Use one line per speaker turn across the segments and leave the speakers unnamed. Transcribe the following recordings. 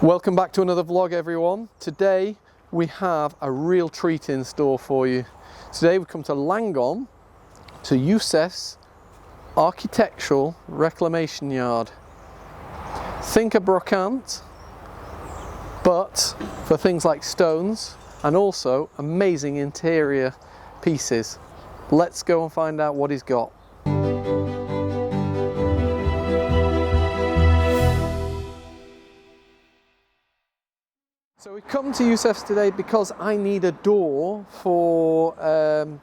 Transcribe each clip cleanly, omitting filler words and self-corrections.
Welcome back to another vlog, everyone. Today we have a real treat in store for you. Today we've come to Langon, to Youssef's architectural reclamation yard. Think a brocante, but for things like stones and also amazing interior pieces. Let's go and find out what he's got. So we come to Youssef's today because I need a door for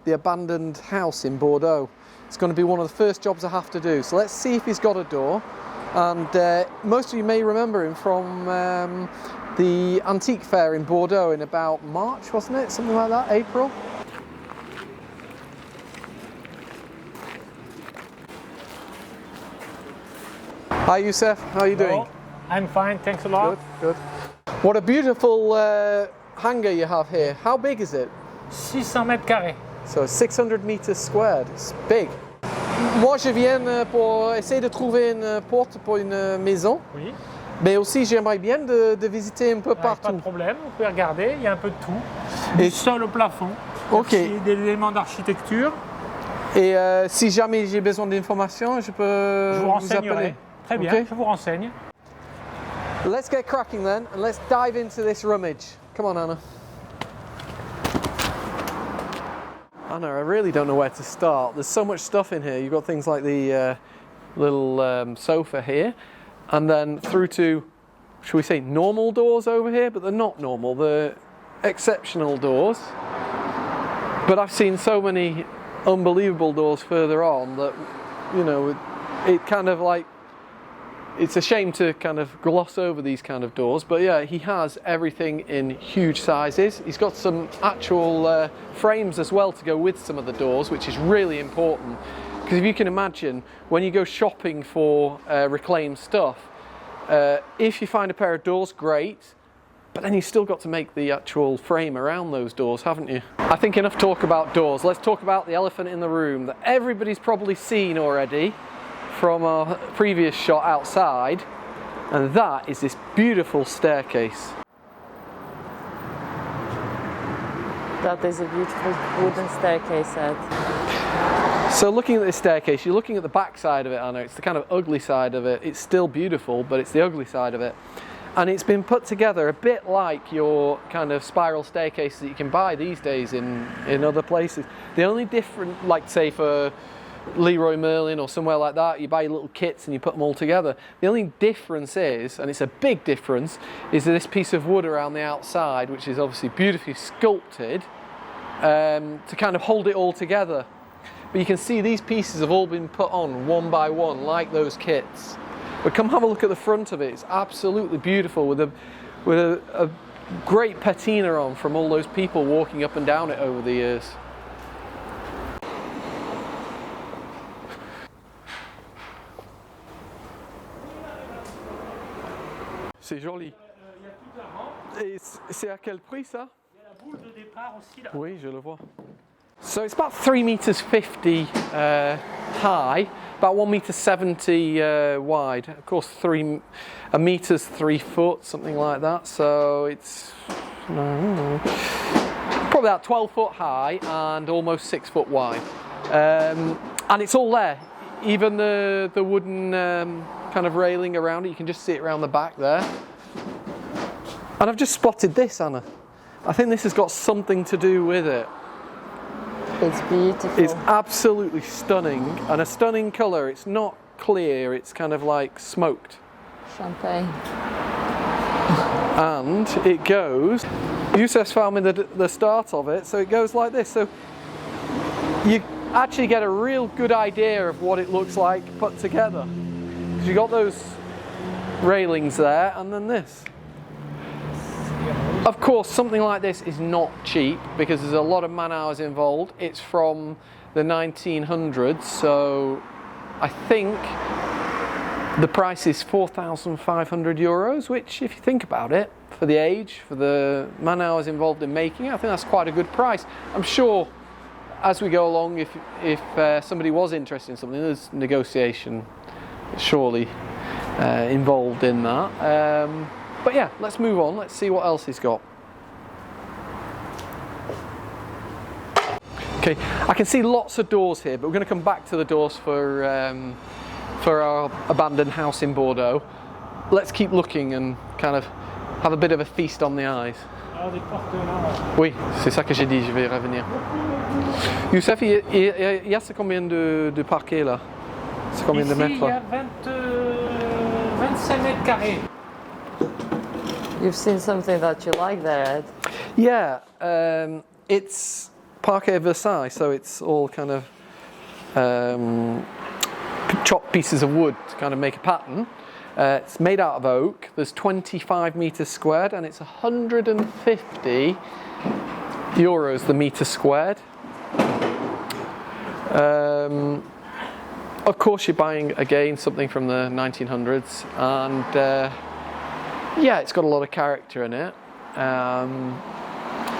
the abandoned house in Bordeaux. It's going to be one of the first jobs I have to do. So let's see if he's got a door. And most of you may remember him from the antique fair in Bordeaux in about March, wasn't it? Something like that, April. Hi Youssef, how are you doing?
I'm fine, thanks a lot.
Good, good. What a beautiful hangar you have here. How big is it?
600 mètres carrés.
So 600 meters squared. It's big. Moi, je viens pour essayer de trouver une porte pour une maison.
Oui.
Mais aussi, j'aimerais bien de visiter un peu partout.
Pas de problème, vous pouvez regarder, il y a un peu de tout. Du sol au plafond.
Ok.
Des éléments d'architecture.
Et si jamais j'ai besoin d'informations, je peux vous appeler.
Très bien,
okay.
Je vous renseigne.
Let's get cracking then, and let's dive into this rummage. Come on, Anna. Anna, I really don't know where to start. There's so much stuff in here. You've got things like the little sofa here, and then through to, should we say, normal doors over here? But they're not normal, they're exceptional doors. But I've seen so many unbelievable doors further on that, you know, it kind of like, it's a shame to kind of gloss over these kind of doors, but yeah, he has everything in huge sizes. He's got some actual frames as well to go with some of the doors, which is really important. Because if you can imagine, when you go shopping for reclaimed stuff, if you find a pair of doors, great, but then you've still got to make the actual frame around those doors, haven't you? I think enough talk about doors. Let's talk about the elephant in the room that everybody's probably seen already from our previous shot outside, and that is this beautiful staircase.
That is a beautiful wooden staircase, Ed.
So looking at this staircase, you're looking at the back side of it, Anna. It's the kind of ugly side of it. It's still beautiful, but it's the ugly side of it. And it's been put together a bit like your kind of spiral staircases that you can buy these days in other places. The only different, like say for Leroy Merlin or somewhere like that, you buy little kits and you put them all together. The only difference is, and it's a big difference, is this piece of wood around the outside, which is obviously beautifully sculpted to kind of hold it all together. But you can see these pieces have all been put on one by one, like those kits. But come have a look at the front of it. It's absolutely beautiful with a great patina on from all those people walking up and down it over the years. C'est joli. Et c'est à quel prix ça?
Il y a la boule de départ aussi là.
Oui, je le vois. So it's about 3 meters 50 high, about 1 meter 70 wide. Of course, 1 meter's 3 foot, something like that. So it's probably about 12 foot high and almost 6 foot wide. And it's all there. Even the wooden kind of railing around it, you can just see it around the back there. And I've just spotted this, Anna. I think this has got something to do with it.
It's beautiful.
It's absolutely stunning, and a stunning colour. It's not clear, it's kind of like smoked.
Champagne.
And it goes, Youssef's found me the start of it, so it goes like this. So you actually get a real good idea of what it looks like put together. Because you've got those railings there, and then this. Of course, something like this is not cheap because there's a lot of man hours involved. It's from the 1900s, so I think the price is 4,500 euros, which, if you think about it, for the age, for the man hours involved in making it, I think that's quite a good price. I'm sure as we go along, if somebody was interested in something, there's negotiation surely involved in that. But yeah, let's move on. Let's see what else he's got. Okay, I can see lots of doors here, but we're going to come back to the doors for our abandoned house in Bordeaux. Let's keep looking and kind of have a bit of a feast on the eyes.
Ah, des portes là.
Oui, c'est ça que j'ai dit, je vais revenir. Youssef, il y a combien de parquets là? C'est combien de
Ici,
mètres?
il y a 25 mètres carrés.
You've seen something that you like there, Ed?
Yeah, it's parquet Versailles, so it's all kind of chopped pieces of wood to kind of make a pattern. It's made out of oak. There's 25 meters squared, and it's 150 euros the meter squared. Of course, you're buying again something from the 1900s, and yeah, it's got a lot of character in it.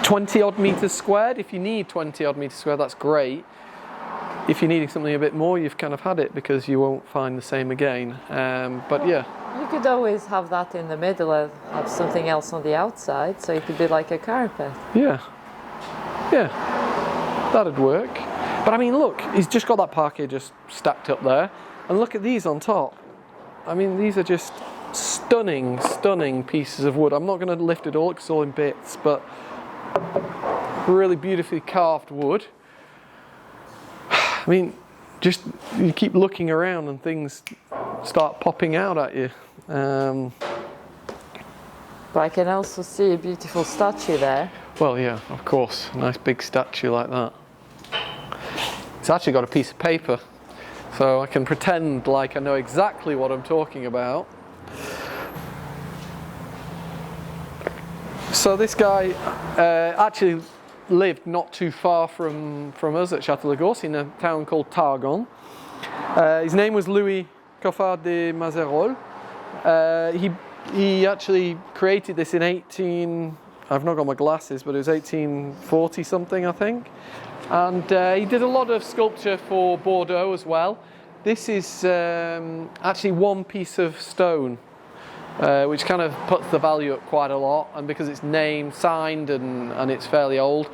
20 odd meters squared. If you need 20 odd meters squared, that's great. If you're needing something a bit more, you've kind of had it because you won't find the same again. But yeah.
You could always have that in the middle and have something else on the outside, so it could be like a carpet.
Yeah. Yeah. That'd work. But I mean, look, he's just got that parquet just stacked up there. And look at these on top. I mean, these are just stunning, stunning pieces of wood. I'm not going to lift it all because it's all in bits, but really beautifully carved wood. I mean, just you keep looking around and things start popping out at you.
But I can also see a beautiful statue there.
Well, yeah, of course, a nice big statue like that. It's actually got a piece of paper, so I can pretend like I know exactly what I'm talking about. So this guy actually lived not too far from us at Chateau lagorce in a town called Targon. His name was Louis Coffard de Mazerolles. He actually created this in I've not got my glasses, but it was 1840 something, I think. And he did a lot of sculpture for Bordeaux as well. This is actually one piece of stone, which kind of puts the value up quite a lot. And because it's named, signed, and it's fairly old,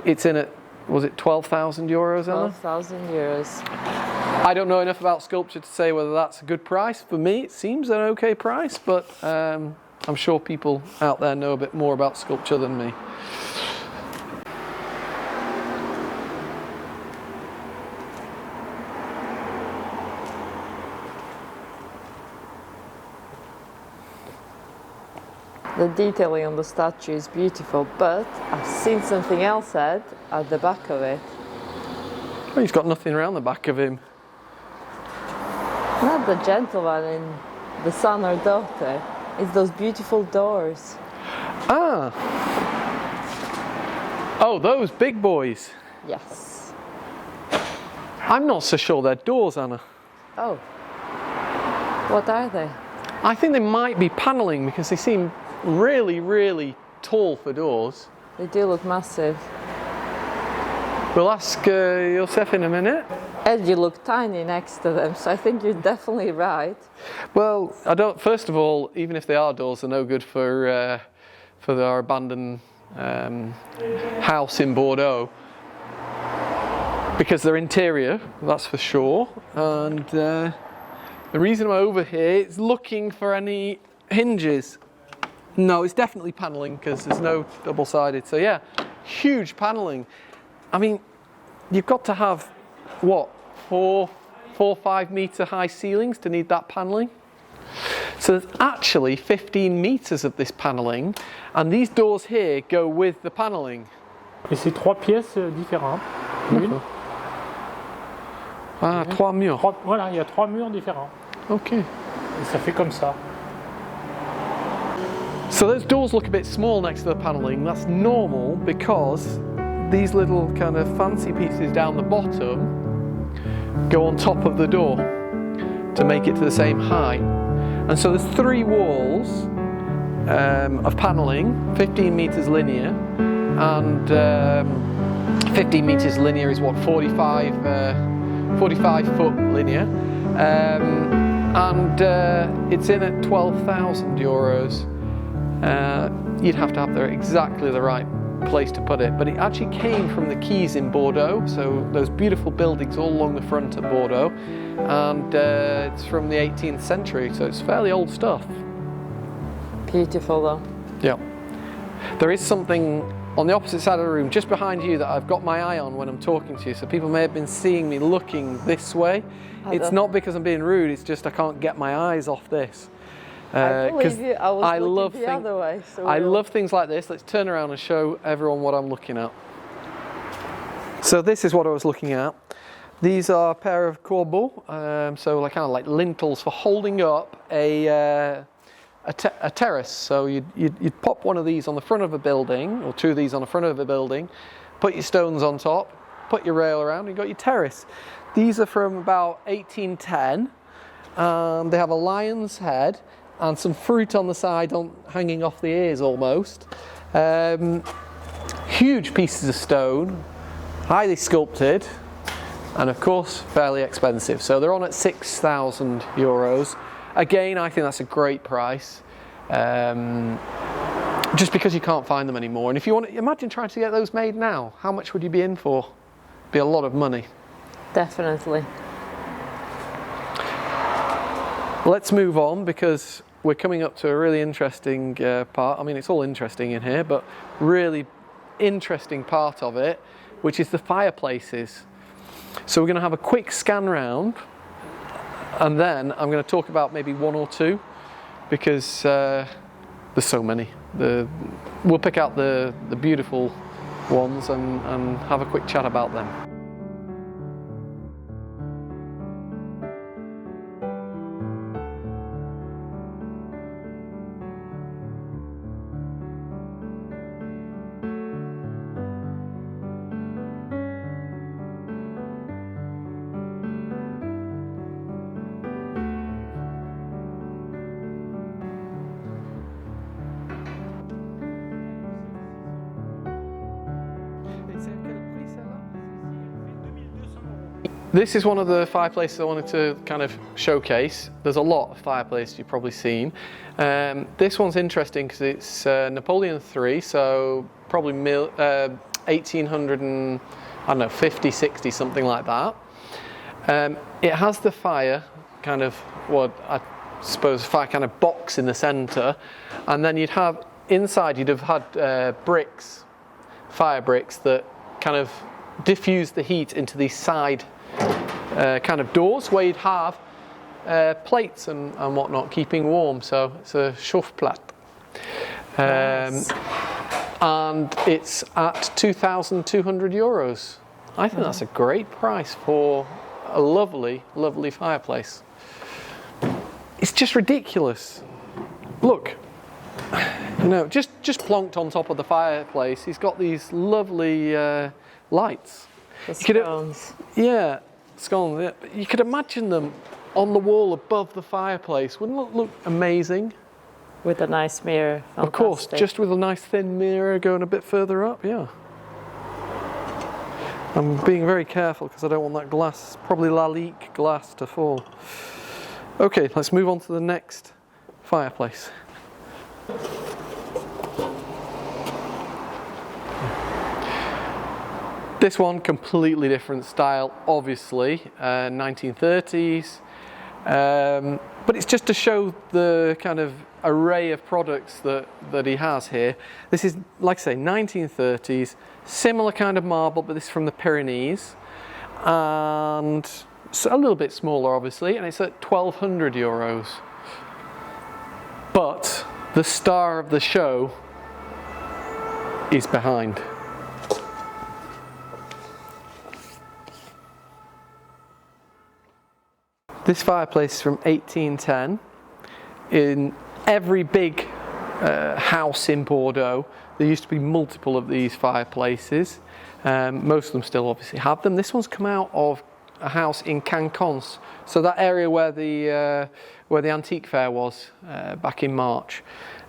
it's in at, was it 12,000 euros, Anna?
12,000 euros.
I don't know enough about sculpture to say whether that's a good price. For me, it seems an okay price, but I'm sure people out there know a bit more about sculpture than me.
The detailing on the statue is beautiful, but I've seen something else, Ed, at the back of it.
Well, he's got nothing around the back of him.
Not the gentleman in the son or daughter. It's those beautiful doors.
Ah! Oh, those big boys.
Yes.
I'm not so sure they're doors, Anna.
Oh. What are they?
I think they might be panelling because they seem really, really tall for doors.
They do look massive.
We'll ask Youssef in a minute.
Ed, you look tiny next to them, so I think you're definitely right.
Well, I don't. First of all, even if they are doors, they're no good for our abandoned house in Bordeaux because they're interior. That's for sure. And the reason I'm over here is looking for any hinges. No, it's definitely panelling because there's no double-sided. So yeah, huge panelling. I mean, you've got to have what, 4 or 5 meter high ceilings to need that panelling. So there's actually 15 meters of this panelling, and these doors here go with the panelling.
Et c'est 3 pièces différentes. Une.
Ah, 3 murs.
Voilà, il y a 3 murs différents.
Ok.
Et ça fait comme ça.
So those doors look a bit small next to the panelling. That's normal because these little kind of fancy pieces down the bottom go on top of the door to make it to the same height. And so there's 3 walls of panelling, 15 meters linear, and 15 meters linear is what, 45 foot linear, and it's in at 12,000 euros. you'd have to have exactly the right place to put it. But it actually came from the quays in Bordeaux, so those beautiful buildings all along the front of Bordeaux, and it's from the 18th century, so it's fairly old stuff.
Beautiful though.
Yeah. There is something on the opposite side of the room, just behind you, that I've got my eye on when I'm talking to you, so people may have been seeing me looking this way. It's not because I'm being rude, it's just I can't get my eyes off this.
I believe you. I was looking the other way. So
I love things like this. Let's turn around and show everyone what I'm looking at. So this is what I was looking at. These are a pair of corbels, so like kind of like lintels for holding up a terrace. So you'd pop one of these on the front of a building, or two of these on the front of a building, put your stones on top, put your rail around, and you've got your terrace. These are from about 1810, and they have a lion's head and some fruit on the side, hanging off the ears almost. Huge pieces of stone, highly sculpted, and of course fairly expensive. So they're on at €6,000. Again, I think that's a great price, just because you can't find them anymore. And if you want to imagine trying to get those made now, how much would you be in for? Be a lot of money.
Definitely.
Let's move on, because we're coming up to a really interesting part. I mean, it's all interesting in here, but really interesting part of it, which is the fireplaces. So we're going to have a quick scan round, and then I'm going to talk about maybe one or two, because there's so many. We'll pick out the beautiful ones and have a quick chat about them. This is one of the fireplaces I wanted to kind of showcase. There's a lot of fireplaces you've probably seen. This one's interesting because it's Napoleon III, so probably 1800 and, I don't know, 50, 60, something like that. It has the fire kind of, what I suppose, fire kind of box in the centre, and then you'd have inside, you'd have had bricks, fire bricks that kind of diffuse the heat into these side kind of doors, where you'd have plates and whatnot keeping warm. So it's a Schaufplatte.
Nice.
And it's at €2,200. I think that's a great price for a lovely, lovely fireplace. It's just ridiculous. Look, you know, just plonked on top of the fireplace, he's got these lovely lights.
The scones.
Yeah, scones. Yeah. You could imagine them on the wall above the fireplace. Wouldn't it look amazing?
With a nice mirror. Fantastic.
Of course, just with a nice thin mirror going a bit further up, yeah. I'm being very careful because I don't want that glass, probably Lalique glass, to fall. Okay, let's move on to the next fireplace. This one, completely different style, obviously, 1930s, but it's just to show the kind of array of products that he has here. This is, like I say, 1930s, similar kind of marble, but this is from the Pyrenees, and so a little bit smaller, obviously, and it's at €1,200. But the star of the show is behind. This fireplace is from 1810. In every big house in Bordeaux, there used to be multiple of these fireplaces. Most of them still obviously have them. This one's come out of a house in Cancons, so that area where the antique fair was back in March.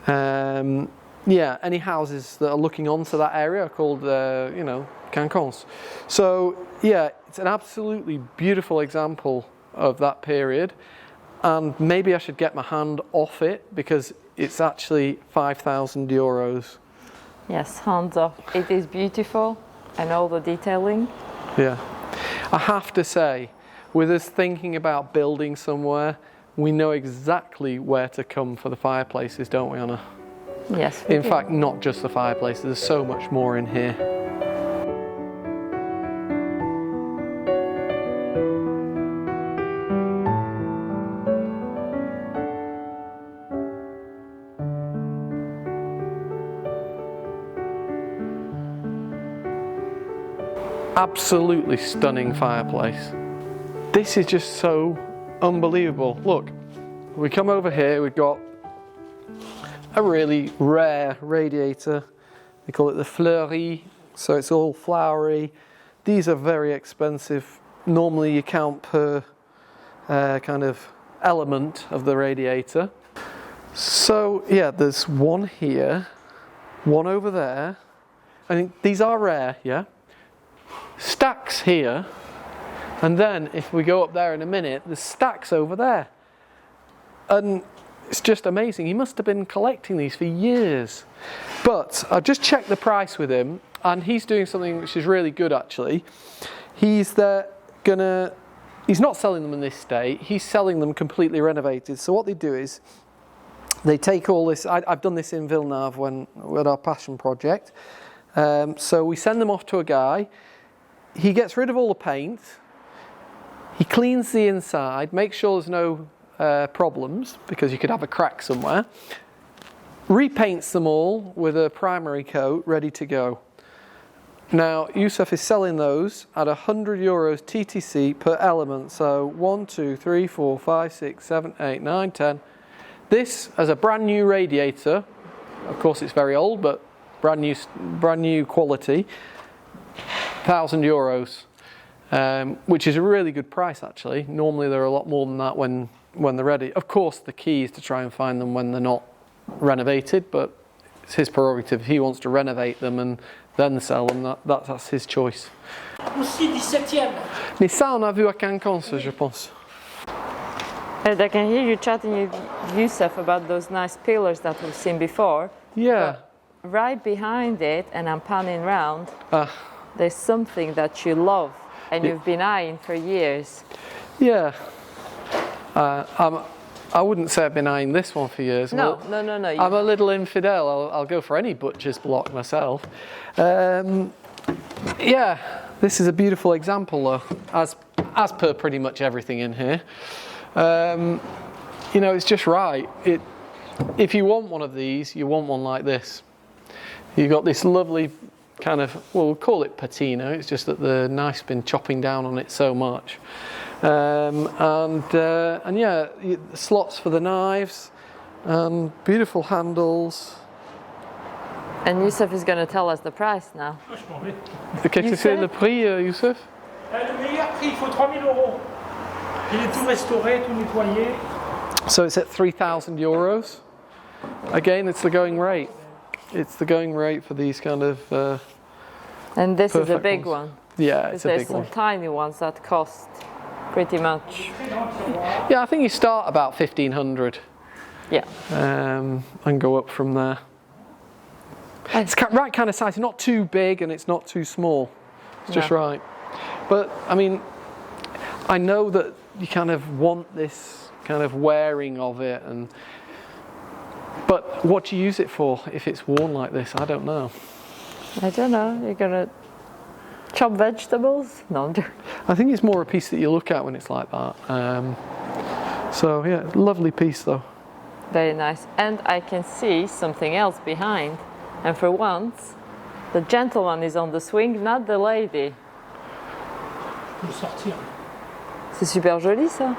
Yeah, any houses that are looking onto that area are called, you know, Cancons. So yeah, it's an absolutely beautiful example of that period, and maybe I should get my hand off it because it's actually 5,000 euros.
Yes, hands off. It is beautiful and all the detailing.
Yeah. I have to say, with us thinking about building somewhere, we know exactly where to come for the fireplaces, don't we, Anna?
Yes.
In fact, not just the fireplaces, there's so much more in here. Absolutely stunning fireplace. This is just so unbelievable. Look, we come over here, we've got a really rare radiator. They call it the fleury, so it's all flowery. These are very expensive. Normally you count per kind of element of the radiator. So yeah, there's one here, one over there. I think these are rare, yeah? Stacks here, and then if we go up there in a minute, there's stacks over there. And it's just amazing. He must have been collecting these for years. But I've just checked the price with him, and he's doing something which is really good actually. He's not selling them in this state, he's selling them completely renovated. So what they do is, they take all this, I've done this in Villeneuve with our passion project. So we send them off to a guy. He gets rid of all the paint, he cleans the inside, makes sure there's no problems, because you could have a crack somewhere, repaints them all with a primary coat, ready to go. Now, Youssef is selling those at 100 euros TTC per element, so 1, 2, 3, 4, 5, 6, 7, 8, 9, 10. This as a brand new radiator, of course it's very old, but brand new quality. 1,000 euros, which is a really good price actually. Normally they're a lot more than that when they're ready. Of course the key is to try and find them when they're not renovated, but it's his prerogative. He wants to renovate them and then sell them, that's his choice.
Aussi 17e.
Mais ça on a vu à Cancun, je pense.
And I can hear you chatting with Youssef about those nice pillars that we've seen before.
Yeah.
But right behind it, and I'm panning round, there's something that you love and you've been eyeing for years.
Yeah. I wouldn't say I've been eyeing this one for years.
No.
I'm a little infidel. I'll go for any butcher's block myself. Yeah, this is a beautiful example though, as per pretty much everything in here. You know, it's just right. If you want one of these, you want one like this. You've got this lovely kind of, well, we'll call it patina. It's just that the knife's been chopping down on it so much. And yeah, slots for the knives, beautiful handles.
And Youssef is going to tell us the price now.
Qu'est-ce que c'est le prix, Youssef?
Le meilleur prix, il faut 3 000 euros. Il est tout restauré, tout nettoyé.
So it's at 3,000 euros. Again, it's the going rate. It's the going rate for these kind of
and this is a big
ones.
one.
Yeah, it's a big one.
There's some tiny ones that cost pretty much.
Yeah, I think you start about 1,500.
Yeah.
And go up from there. It's right kind of size. It's not too big and it's not too small. It's just right. But I mean, I know that you kind of want this kind of wearing of it, but what do you use it for if it's worn like this? I don't know.
I don't know. You're gonna chop vegetables? No.
I think it's more a piece that you look at when it's like that. So yeah, lovely piece though.
Very nice. And I can see something else behind. And for once, the gentleman is on the swing, not the lady.
Pour sortir.
C'est super joli ça.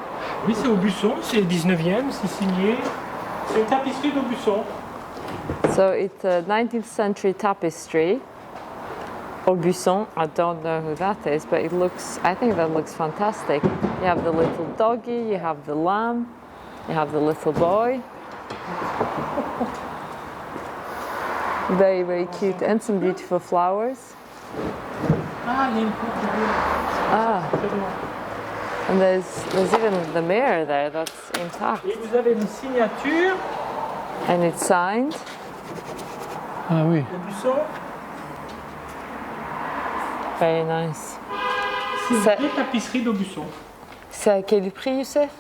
Oui, c'est Aubusson, c'est le 19e, c'est signé. C'est une tapisserie d'Aubusson.
So it's a 19th century tapestry. Aubusson, I don't know who that is, but I think that looks fantastic. You have the little doggy, you have the lamb, you have the little boy. Very, very cute, and some beautiful flowers.
Ah, il y a une coupe.
And there's even the mirror there that's intact.
Et vous avez une signature
And it's signed.
Ah oui.
Aubusson.
Very nice.
C'est une
Ça-
vraie tapisserie d'Aubusson.
C'est à quel prix, Youssef?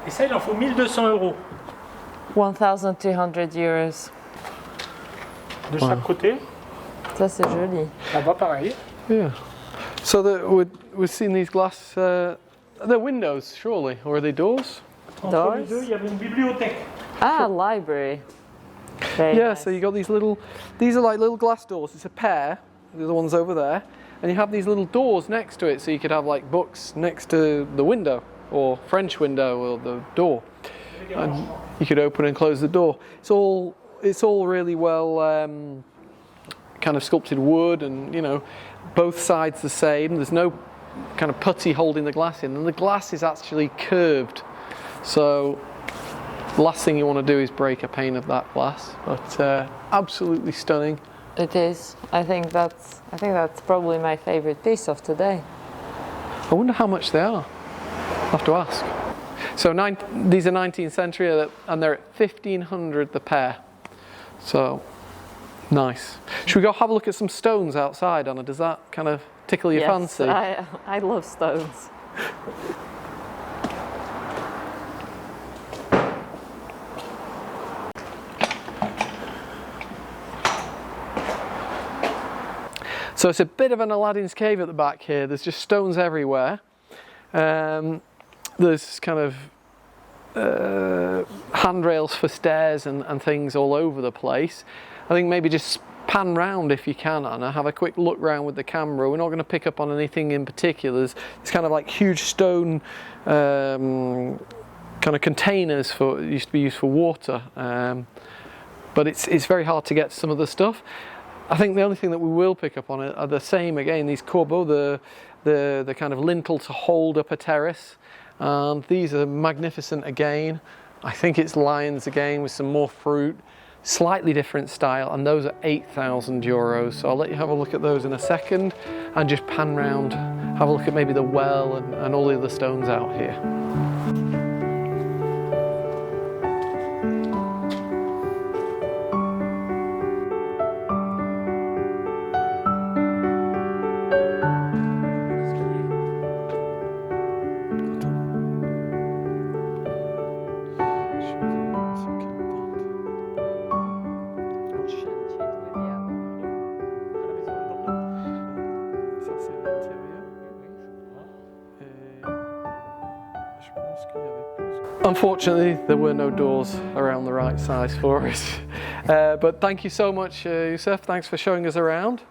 Et ça, il en faut 1200 €.
1200 euros.
De chaque côté.
Ça, c'est joli.
Là-bas, pareil.
Yeah. So we're seeing these glass. They're windows, surely, or are they doors?
Entre
Doors.
les deux, il y avait une bibliothèque.
Ah, library. Very
Yeah.
nice.
So you got these little. These are like little glass doors. It's a pair. The other one's over there, and you have these little doors next to it, so you could have like books next to the window, or French window, or the door, and you could open and close the door. It's all really well kind of sculpted wood, and you know, both sides the same. There's no kind of putty holding the glass in, and the glass is actually curved. So the last thing you want to do is break a pane of that glass. But absolutely stunning.
It is. I think that's probably my favorite piece of today.
I wonder how much they are. I'll have to ask. So these are 19th century, and they're at 1,500 the pair. So nice. Should we go have a look at some stones outside, Anna? Does that kind of tickle your fancy?
I love stones.
So it's a bit of an Aladdin's cave at the back here. There's just stones everywhere. There's kind of handrails for stairs and things all over the place. I think maybe just pan round if you can, Anna. Have a quick look round with the camera. We're not going to pick up on anything in particular. It's kind of like huge stone kind of containers for used to be used for water, but it's very hard to get some of the stuff. I think the only thing that we will pick up on are the same again. These corbeaux, the kind of lintel to hold up a terrace. And these are magnificent again. I think it's lions again with some more fruit, slightly different style, and those are 8,000 euros. So I'll let you have a look at those in a second and just pan round, have a look at maybe the well and all the other stones out here. Unfortunately, there were no doors around the right size for us. But thank you so much, Youssef. Thanks for showing us around.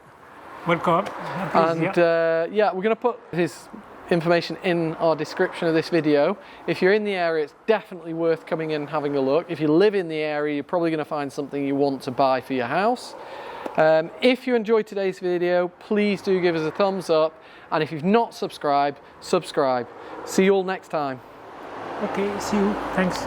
Welcome.
And yeah, we're going to put his information in our description of this video. If you're in the area, it's definitely worth coming in and having a look. If you live in the area, you're probably going to find something you want to buy for your house. If you enjoyed today's video, please do give us a thumbs up. And if you've not subscribed, subscribe. See you all next time.
Okay, see you. Thanks.